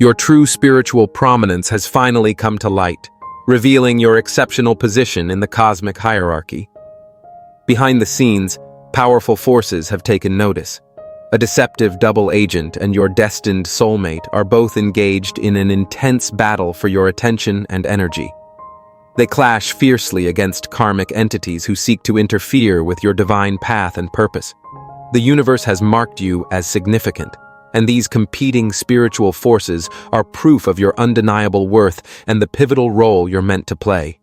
Your true spiritual prominence has finally come to light, revealing your exceptional position in the cosmic hierarchy. Behind the scenes, powerful forces have taken notice. A deceptive double agent and your destined soulmate are both engaged in an intense battle for your attention and energy. They clash fiercely against karmic entities who seek to interfere with your divine path and purpose. The universe has marked you as significant, and these competing spiritual forces are proof of your undeniable worth and the pivotal role you're meant to play.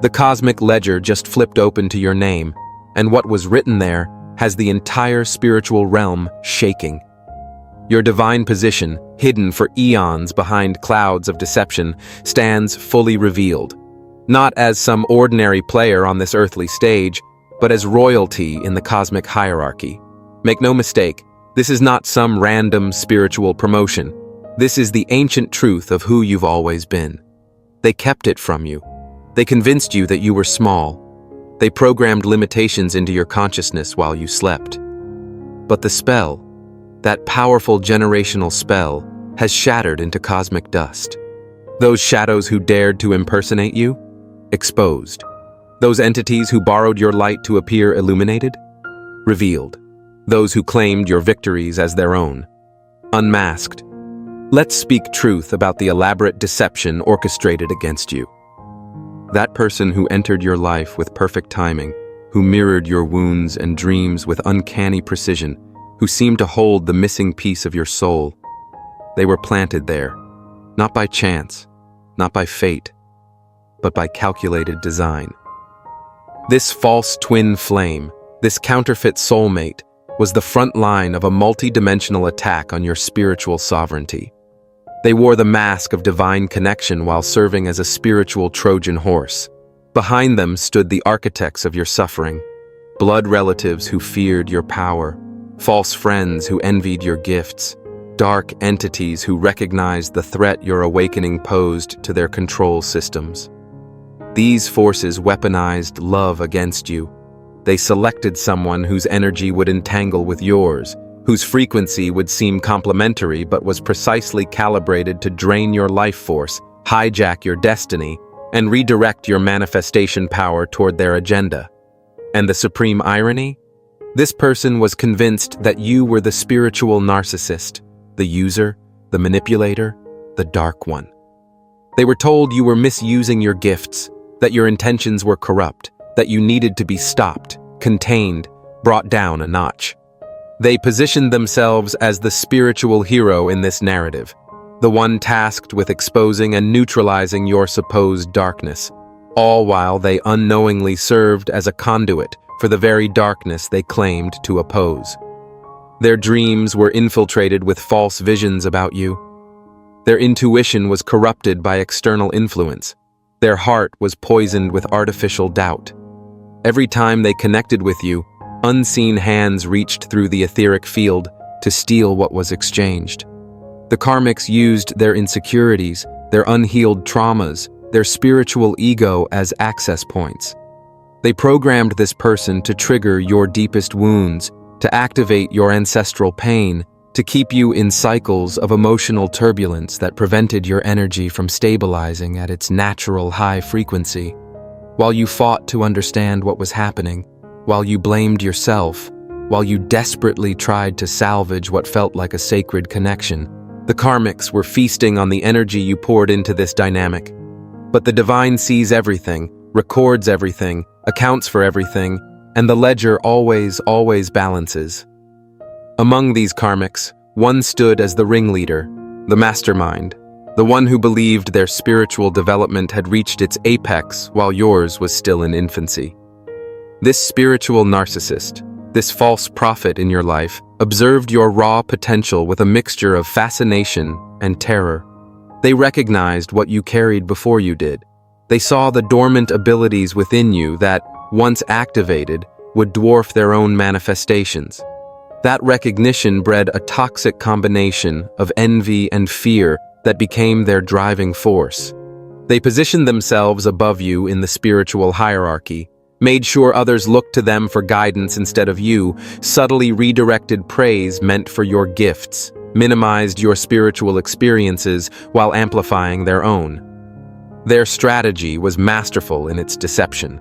The cosmic ledger just flipped open to your name, and what was written there has the entire spiritual realm shaking. Your divine position, hidden for eons behind clouds of deception, stands fully revealed, not as some ordinary player on this earthly stage, but as royalty in the cosmic hierarchy. Make no mistake, this is not some random spiritual promotion. This is the ancient truth of who you've always been. They kept it from you. They convinced you that you were small. They programmed limitations into your consciousness while you slept. But the spell, that powerful generational spell, has shattered into cosmic dust. Those shadows who dared to impersonate you? Exposed. Those entities who borrowed your light to appear illuminated? Revealed. Those who claimed your victories as their own? Unmasked. Let's speak truth about the elaborate deception orchestrated against you. That person who entered your life with perfect timing, who mirrored your wounds and dreams with uncanny precision, who seemed to hold the missing piece of your soul. They were planted there, not by chance, not by fate, but by calculated design. This false twin flame, this counterfeit soulmate, was the front line of a multi-dimensional attack on your spiritual sovereignty. They wore the mask of divine connection while serving as a spiritual Trojan horse. Behind them stood the architects of your suffering, blood relatives who feared your power, false friends who envied your gifts, dark entities who recognized the threat your awakening posed to their control systems. These forces weaponized love against you. They selected someone whose energy would entangle with yours, whose frequency would seem complementary but was precisely calibrated to drain your life force, hijack your destiny, and redirect your manifestation power toward their agenda. And the supreme irony? This person was convinced that you were the spiritual narcissist, the user, the manipulator, the dark one. They were told you were misusing your gifts, that your intentions were corrupt, that you needed to be stopped, contained, brought down a notch. They positioned themselves as the spiritual hero in this narrative, the one tasked with exposing and neutralizing your supposed darkness, all while they unknowingly served as a conduit for the very darkness they claimed to oppose. Their dreams were infiltrated with false visions about you. Their intuition was corrupted by external influence. Their heart was poisoned with artificial doubt. Every time they connected with you, unseen hands reached through the etheric field to steal what was exchanged. The Karmics used their insecurities, their unhealed traumas, their spiritual ego as access points. They programmed this person to trigger your deepest wounds, to activate your ancestral pain, to keep you in cycles of emotional turbulence that prevented your energy from stabilizing at its natural high frequency. While you fought to understand what was happening, while you blamed yourself, while you desperately tried to salvage what felt like a sacred connection, the Karmics were feasting on the energy you poured into this dynamic. But the divine sees everything, records everything, accounts for everything, and the ledger always balances. Among these Karmics, one stood as the ringleader, the mastermind, the one who believed their spiritual development had reached its apex while yours was still in infancy. This spiritual narcissist, this false prophet in your life, observed your raw potential with a mixture of fascination and terror. They recognized what you carried before you did. They saw the dormant abilities within you that, once activated, would dwarf their own manifestations. That recognition bred a toxic combination of envy and fear that became their driving force. They positioned themselves above you in the spiritual hierarchy, made sure others looked to them for guidance instead of you, subtly redirected praise meant for your gifts, minimized your spiritual experiences while amplifying their own. Their strategy was masterful in its deception.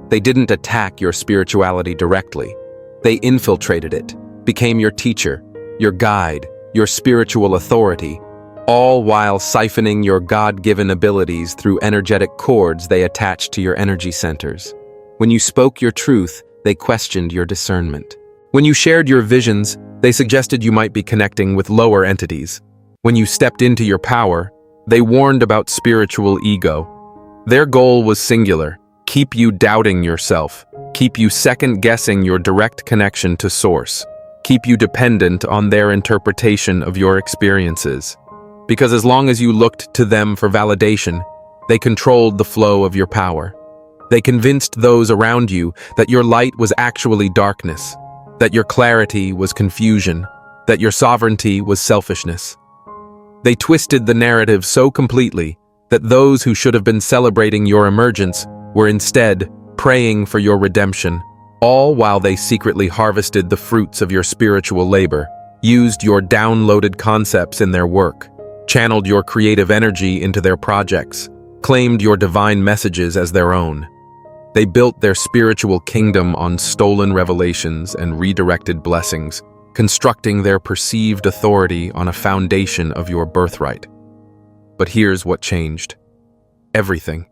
They didn't attack your spirituality directly. They infiltrated it, became your teacher, your guide, your spiritual authority, all while siphoning your God-given abilities through energetic cords they attached to your energy centers. When you spoke your truth, they questioned your discernment. When you shared your visions, they suggested you might be connecting with lower entities. When you stepped into your power, they warned about spiritual ego. Their goal was singular: keep you doubting yourself, keep you second-guessing your direct connection to Source, keep you dependent on their interpretation of your experiences. Because as long as you looked to them for validation, they controlled the flow of your power. They convinced those around you that your light was actually darkness, that your clarity was confusion, that your sovereignty was selfishness. They twisted the narrative so completely that those who should have been celebrating your emergence were instead praying for your redemption, all while they secretly harvested the fruits of your spiritual labor, used your downloaded concepts in their work, channeled your creative energy into their projects, claimed your divine messages as their own. They built their spiritual kingdom on stolen revelations and redirected blessings, constructing their perceived authority on a foundation of your birthright. But here's what changed. Everything.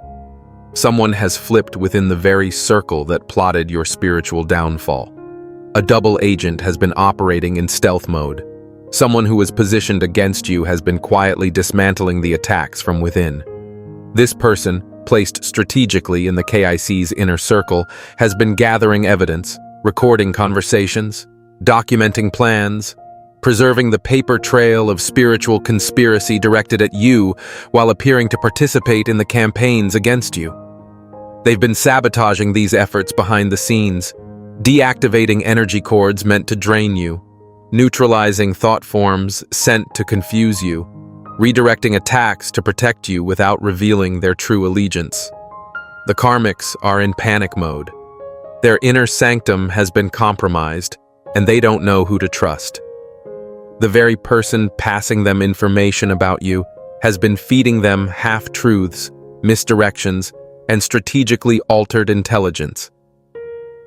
Someone has flipped within the very circle that plotted your spiritual downfall. A double agent has been operating in stealth mode. Someone who was positioned against you has been quietly dismantling the attacks from within. This person, placed strategically in the KIC's inner circle, has been gathering evidence, recording conversations, documenting plans, preserving the paper trail of spiritual conspiracy directed at you while appearing to participate in the campaigns against you. They've been sabotaging these efforts behind the scenes, deactivating energy cords meant to drain you, neutralizing thought forms sent to confuse you, redirecting attacks to protect you without revealing their true allegiance. The Karmics are in panic mode. Their inner sanctum has been compromised, and they don't know who to trust. The very person passing them information about you has been feeding them half-truths, misdirections, and strategically altered intelligence.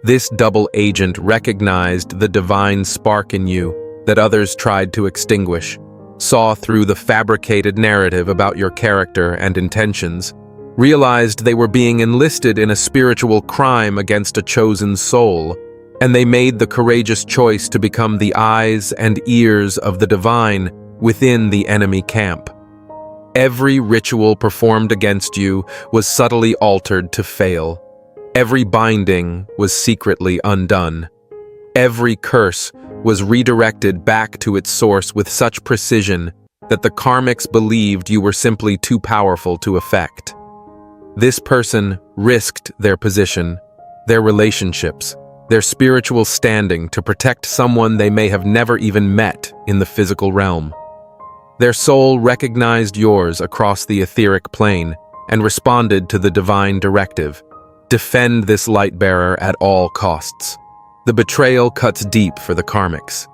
This double agent recognized the divine spark in you that others tried to extinguish, saw through the fabricated narrative about your character and intentions, realized they were being enlisted in a spiritual crime against a chosen soul, and they made the courageous choice to become the eyes and ears of the divine within the enemy camp. Every ritual performed against you was subtly altered to fail. Every binding was secretly undone. Every curse was redirected back to its source with such precision that the Karmics believed you were simply too powerful to affect. This person risked their position, their relationships, their spiritual standing to protect someone they may have never even met in the physical realm. Their soul recognized yours across the etheric plane and responded to the divine directive: defend this light bearer at all costs. The betrayal cuts deep for the Karmics.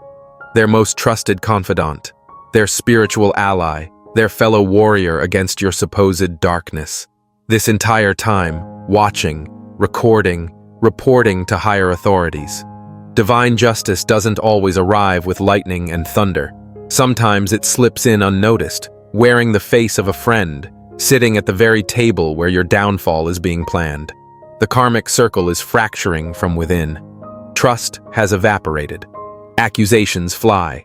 Their most trusted confidant, their spiritual ally, their fellow warrior against your supposed darkness. This entire time, watching, recording, reporting to higher authorities. Divine justice doesn't always arrive with lightning and thunder. Sometimes it slips in unnoticed, wearing the face of a friend, sitting at the very table where your downfall is being planned. The karmic circle is fracturing from within. Trust has evaporated. Accusations fly.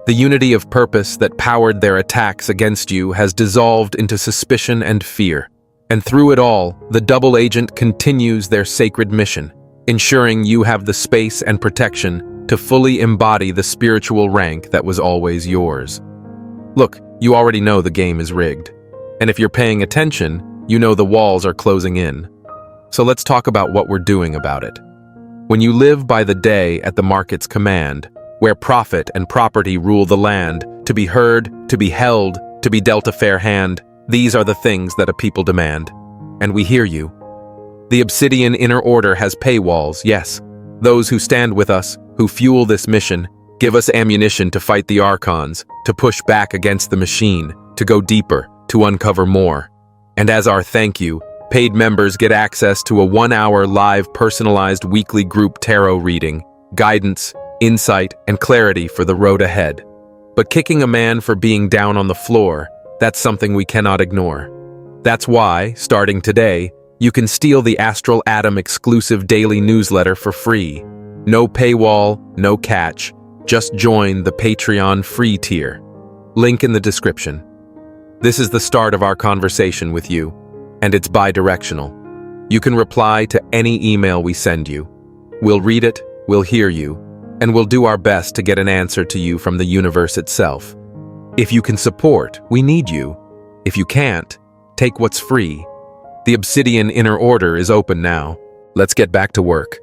The unity of purpose that powered their attacks against you has dissolved into suspicion and fear. And through it all, the double agent continues their sacred mission, ensuring you have the space and protection to fully embody the spiritual rank that was always yours. Look, you already know the game is rigged. And if you're paying attention, you know the walls are closing in. So let's talk about what we're doing about it. When you live by the day at the market's command, where profit and property rule the land, to be heard, to be held, to be dealt a fair hand, these are the things that a people demand. And we hear you. The Obsidian Inner Order has paywalls, yes. Those who stand with us, who fuel this mission, give us ammunition to fight the Archons, to push back against the machine, to go deeper, to uncover more. And as our thank you, paid members get access to a 1-hour live personalized weekly group tarot reading, guidance, insight, and clarity for the road ahead. But kicking a man for being down on the floor, that's something we cannot ignore. That's why, starting today, you can steal the Astral Atom exclusive daily newsletter for free. No paywall, no catch. Just join the Patreon free tier. Link in the description. This is the start of our conversation with you, and it's bi-directional. You can reply to any email we send you. We'll read it, we'll hear you, and we'll do our best to get an answer to you from the universe itself. If you can support, we need you. If you can't, take what's free. The Obsidian Inner Order is open now. Let's get back to work.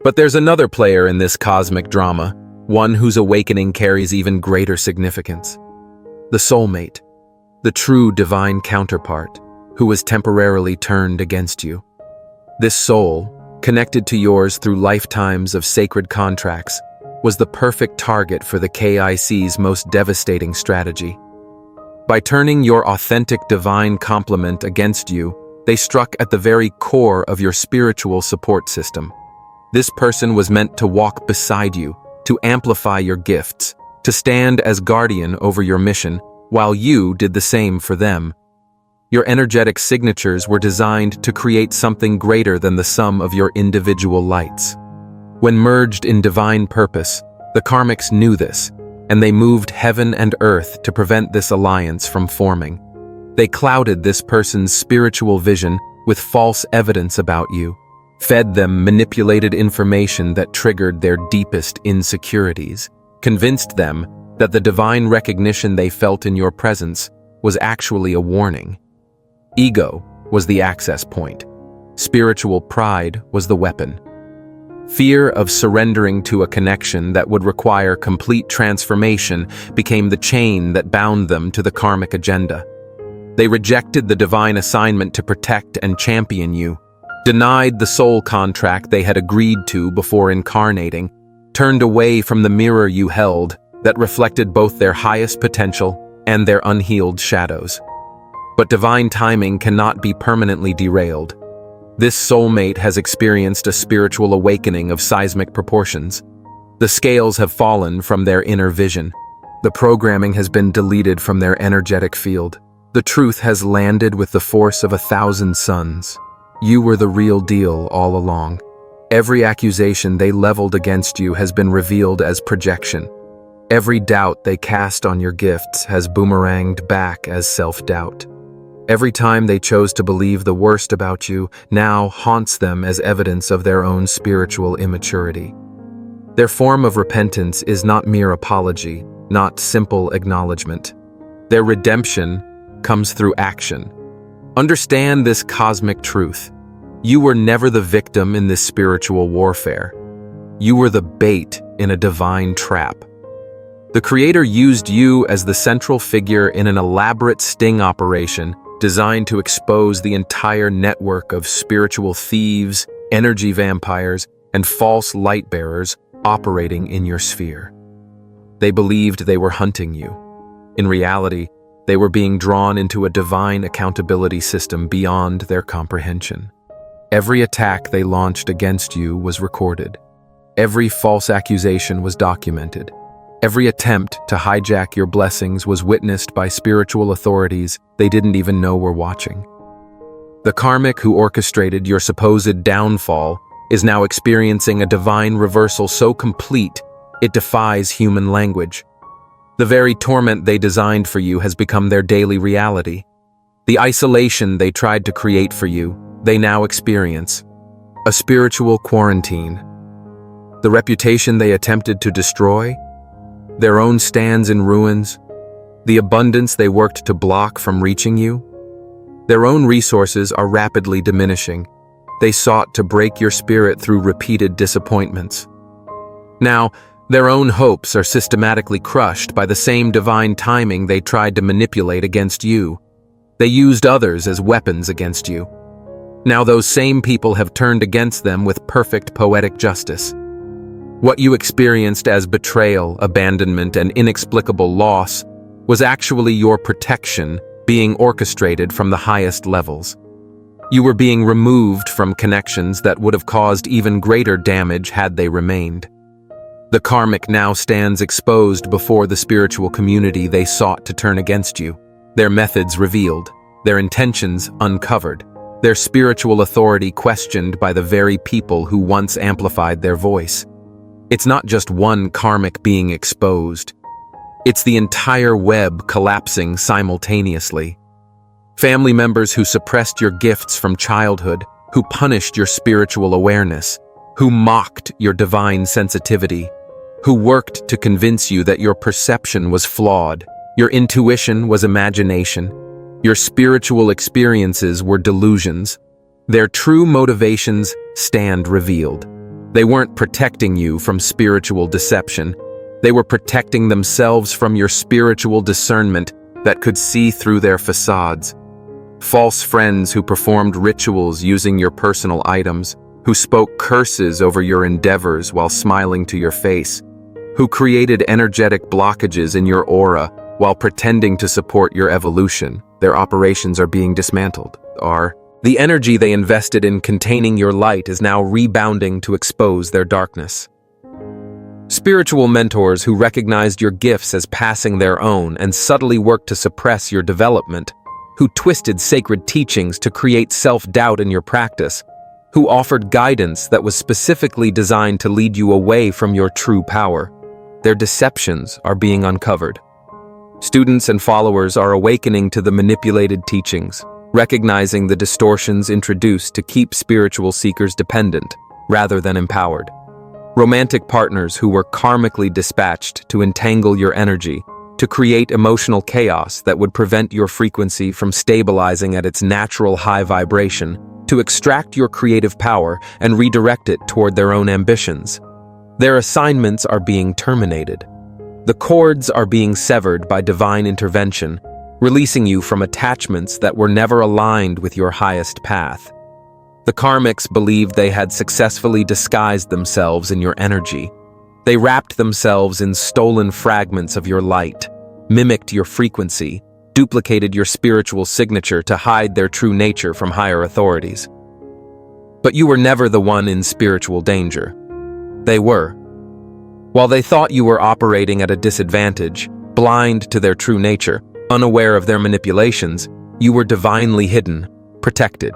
But there's another player in this cosmic drama, one whose awakening carries even greater significance. The soulmate, the true divine counterpart, who was temporarily turned against you. This soul, connected to yours through lifetimes of sacred contracts, was the perfect target for the KIC's most devastating strategy. By turning your authentic divine complement against you, they struck at the very core of your spiritual support system. This person was meant to walk beside you, to amplify your gifts, to stand as guardian over your mission, while you did the same for them. Your energetic signatures were designed to create something greater than the sum of your individual lights. When merged in divine purpose, the Karmics knew this, and they moved heaven and earth to prevent this alliance from forming. They clouded this person's spiritual vision with false evidence about you, fed them manipulated information that triggered their deepest insecurities, convinced them that the divine recognition they felt in your presence was actually a warning. Ego was the access point. Spiritual pride was the weapon. Fear of surrendering to a connection that would require complete transformation became the chain that bound them to the karmic agenda. They rejected the divine assignment to protect and champion you, denied the soul contract they had agreed to before incarnating, turned away from the mirror you held that reflected both their highest potential and their unhealed shadows. But divine timing cannot be permanently derailed. This soulmate has experienced a spiritual awakening of seismic proportions. The scales have fallen from their inner vision. The programming has been deleted from their energetic field. The truth has landed with the force of 1,000 suns. You were the real deal all along. Every accusation they leveled against you has been revealed as projection. Every doubt they cast on your gifts has boomeranged back as self-doubt. Every time they chose to believe the worst about you now haunts them as evidence of their own spiritual immaturity. Their form of repentance is not mere apology, not simple acknowledgement. Their redemption comes through action. Understand this cosmic truth. You were never the victim in this spiritual warfare. You were the bait in a divine trap. The Creator used you as the central figure in an elaborate sting operation designed to expose the entire network of spiritual thieves, energy vampires, and false light bearers operating in your sphere. They believed they were hunting you. In reality, they were being drawn into a divine accountability system beyond their comprehension. Every attack they launched against you was recorded. Every false accusation was documented. Every attempt to hijack your blessings was witnessed by spiritual authorities they didn't even know were watching. The Karmic who orchestrated your supposed downfall is now experiencing a divine reversal so complete it defies human language. The very torment they designed for you has become their daily reality. The isolation they tried to create for you, they now experience. A spiritual quarantine. The reputation they attempted to destroy, their own stands in ruins, the abundance they worked to block from reaching you. Their own resources are rapidly diminishing. They sought to break your spirit through repeated disappointments. Now, their own hopes are systematically crushed by the same divine timing they tried to manipulate against you. They used others as weapons against you. Now those same people have turned against them with perfect poetic justice. What you experienced as betrayal, abandonment, and inexplicable loss was actually your protection being orchestrated from the highest levels. You were being removed from connections that would have caused even greater damage had they remained. The karmic now stands exposed before the spiritual community they sought to turn against you, their methods revealed, their intentions uncovered, their spiritual authority questioned by the very people who once amplified their voice. It's not just one karmic being exposed. It's the entire web collapsing simultaneously. Family members who suppressed your gifts from childhood, who punished your spiritual awareness, who mocked your divine sensitivity, who worked to convince you that your perception was flawed, your intuition was imagination, your spiritual experiences were delusions. Their true motivations stand revealed. They weren't protecting you from spiritual deception. They were protecting themselves from your spiritual discernment that could see through their facades. False friends who performed rituals using your personal items, who spoke curses over your endeavors while smiling to your face, who created energetic blockages in your aura while pretending to support your evolution. Their operations are being dismantled. The energy they invested in containing your light is now rebounding to expose their darkness. Spiritual mentors who recognized your gifts as passing their own and subtly worked to suppress your development, who twisted sacred teachings to create self-doubt in your practice, who offered guidance that was specifically designed to lead you away from your true power. Their deceptions are being uncovered. Students and followers are awakening to the manipulated teachings, recognizing the distortions introduced to keep spiritual seekers dependent rather than empowered. Romantic partners who were karmically dispatched to entangle your energy, to create emotional chaos that would prevent your frequency from stabilizing at its natural high vibration, to extract your creative power and redirect it toward their own ambitions. Their assignments are being terminated. The cords are being severed by divine intervention, releasing you from attachments that were never aligned with your highest path. The karmics believed they had successfully disguised themselves in your energy. They wrapped themselves in stolen fragments of your light, mimicked your frequency, duplicated your spiritual signature to hide their true nature from higher authorities. But you were never the one in spiritual danger. They were. While they thought you were operating at a disadvantage, blind to their true nature, unaware of their manipulations, you were divinely hidden, protected.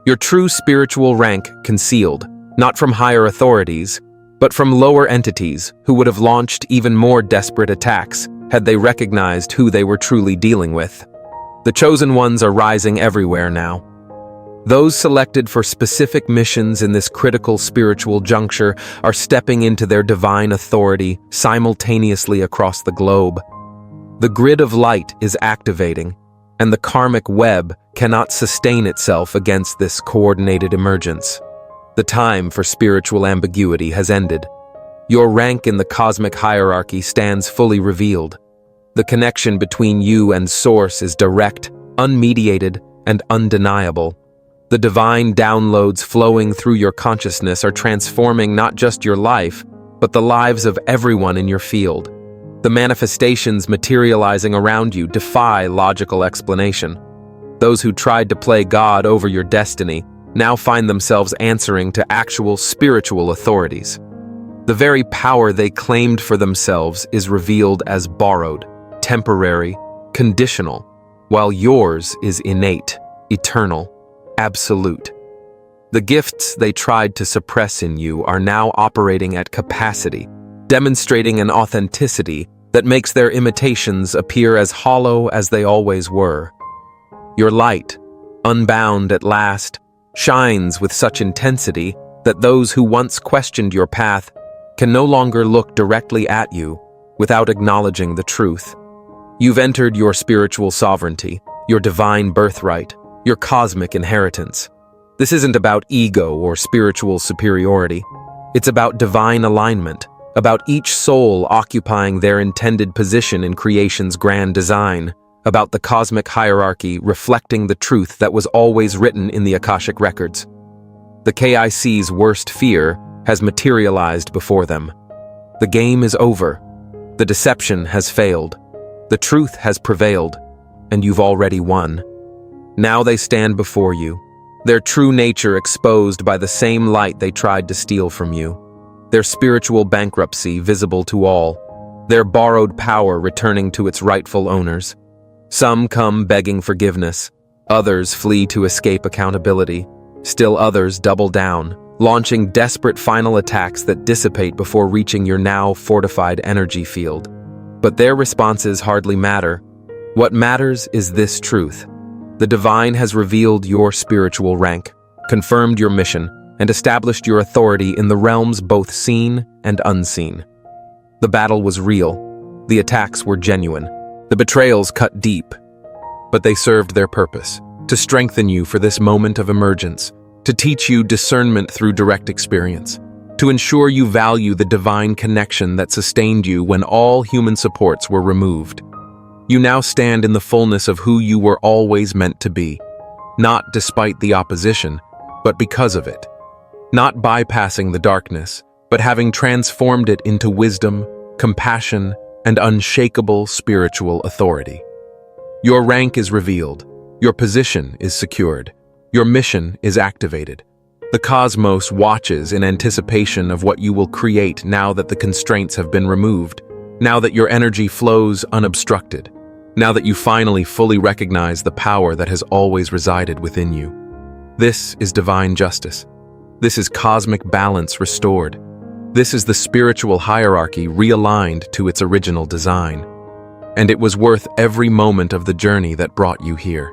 Your true spiritual rank concealed, not from higher authorities, but from lower entities who would have launched even more desperate attacks had they recognized who they were truly dealing with. The chosen ones are rising everywhere now. Those selected for specific missions in this critical spiritual juncture are stepping into their divine authority simultaneously across the globe. The grid of light is activating, and the karmic web cannot sustain itself against this coordinated emergence. The time for spiritual ambiguity has ended. Your rank in the cosmic hierarchy stands fully revealed. The connection between you and Source is direct, unmediated, and undeniable. The divine downloads flowing through your consciousness are transforming not just your life, but the lives of everyone in your field. The manifestations materializing around you defy logical explanation. Those who tried to play God over your destiny now find themselves answering to actual spiritual authorities. The very power they claimed for themselves is revealed as borrowed, temporary, conditional, while yours is innate, eternal, absolute. The gifts they tried to suppress in you are now operating at capacity, demonstrating an authenticity that makes their imitations appear as hollow as they always were. Your light, unbound at last, shines with such intensity that those who once questioned your path can no longer look directly at you without acknowledging the truth. You've entered your spiritual sovereignty, your divine birthright, your cosmic inheritance. This isn't about ego or spiritual superiority. It's about divine alignment, about each soul occupying their intended position in creation's grand design, about the cosmic hierarchy reflecting the truth that was always written in the Akashic records. The KIC's worst fear has materialized before them. The game is over. The deception has failed. The truth has prevailed, and you've already won. Now they stand before you, their true nature exposed by the same light they tried to steal from you, their spiritual bankruptcy visible to all, their borrowed power returning to its rightful owners. Some come begging forgiveness, others flee to escape accountability, still others double down, launching desperate final attacks that dissipate before reaching your now fortified energy field. But their responses hardly matter. What matters is this truth. The divine has revealed your spiritual rank, confirmed your mission, and established your authority in the realms both seen and unseen. The battle was real. The attacks were genuine. The betrayals cut deep. But they served their purpose, to strengthen you for this moment of emergence, to teach you discernment through direct experience, to ensure you value the divine connection that sustained you when all human supports were removed. You now stand in the fullness of who you were always meant to be, not despite the opposition, but because of it. Not bypassing the darkness, but having transformed it into wisdom, compassion, and unshakable spiritual authority. Your rank is revealed, your position is secured, your mission is activated. The cosmos watches in anticipation of what you will create now that the constraints have been removed, now that your energy flows unobstructed, now that you finally fully recognize the power that has always resided within you. This is divine justice. This is cosmic balance restored. This is the spiritual hierarchy realigned to its original design. And it was worth every moment of the journey that brought you here.